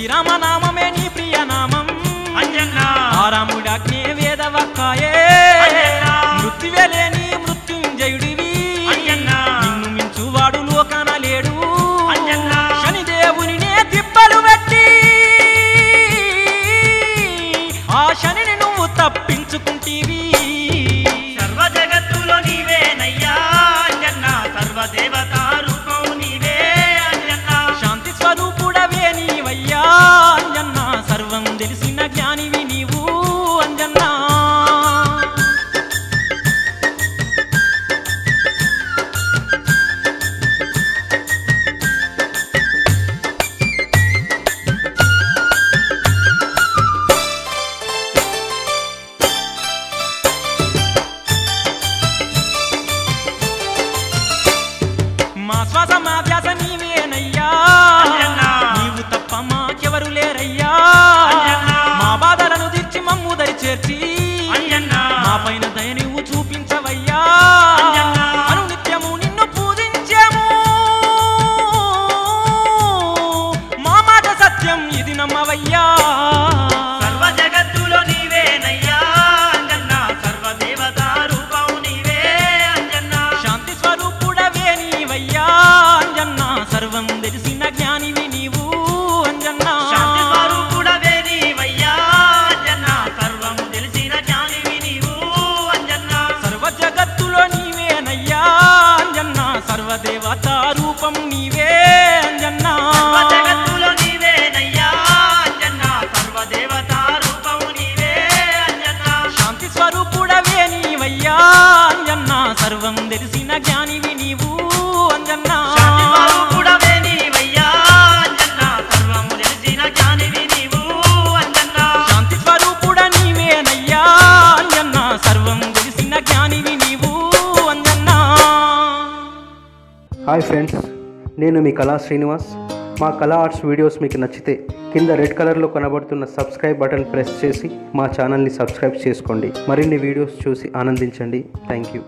శ్రీరామనామమే నీ ప్రియనామం అంజన్నా రాముడాజ్ఞే వేదవక్కాయే మృత్యువేలేని మృత్యుంజయుడివి అంజన్నా నిన్ను మించువాడు లోకాన లేడు అంజన్నా శనిదేవుని తిప్పలు పెట్టి ఆ శనిని నువ్వు తప్పించుకుంటీవి సర్వ జగత్తులో నీవేనయ్యా అంజన్నా సర్వదేవతా రూపం నీవే అంజన్నా శాంతి స్వరూపుడవే నీవయ్యా అంజన్నా సర్వం తెలిసిన జ్ఞానివి నీవు అంజన్నా మా శ్వాస మా ధ్యాస నీవేనయ్యా నీవు తప్ప మాకెవరు లేరయ్యా మా బాధలను తీర్చి మమ్ము దరి చేర్చి మా పైన దయ నీవు చూపించవయ్యా అనునిత్యము నిన్ను పూజించాము మా మాట సత్యం ఇది నమ్మవయ్యా సర్వ జగత్తులో నీవేనయ్యా అంజన్నా సర్వదేవతా రూపం నీవే అంజన్నా శాంతి స్వరూపుడవే నీవయ్యా అంజన్నా సర్వం తెలిసిన జ్ఞానివి నీవు అంజన్నా శాంతి స్వరూపుడవే నీవయ్యా అంజన్నా సర్వం తెలిసిన జ్ఞానివి నీవు అంజన్నా సర్వ జగత్తులో నీవేనయ్యా అంజన్నా సర్వదేవతా రూపం నీవే అంజన్నా సర్వ జగత్తులో నీవేనయ్యా అంజన్నా సర్వదేవతా రూపం నీవే అంజన్నా శాంతి స్వరూపుడవే నీవయ్యా అంజన్నా సర్వం తెలిసిన జ్ఞానివి నీవు అంజన్నా శాంతి స్వరూపుడవే నీవయ్యా అంజన్నా సర్వం తెలిసిన జ్ఞానివి నీవు అంజన్నా శాంతి స్వరూపుడ నీవేనయ్యా అంజన్నా సర్వం తెలిసిన జ్ఞానివి నీవు అంజన్నా హాయ్ ఫ్రెండ్స్, నేను మీ కళా శ్రీనివాస్. మా కళా ఆర్ట్స్ వీడియోస్ మీకు నచ్చితే కింద రెడ్ కలర్లో కనబడుతున్న సబ్స్క్రైబ్ బటన్ ప్రెస్ చేసి మా ఛానల్ని సబ్స్క్రైబ్ చేసుకోండి. మరిన్ని వీడియోస్ చూసి ఆనందించండి. Thank you.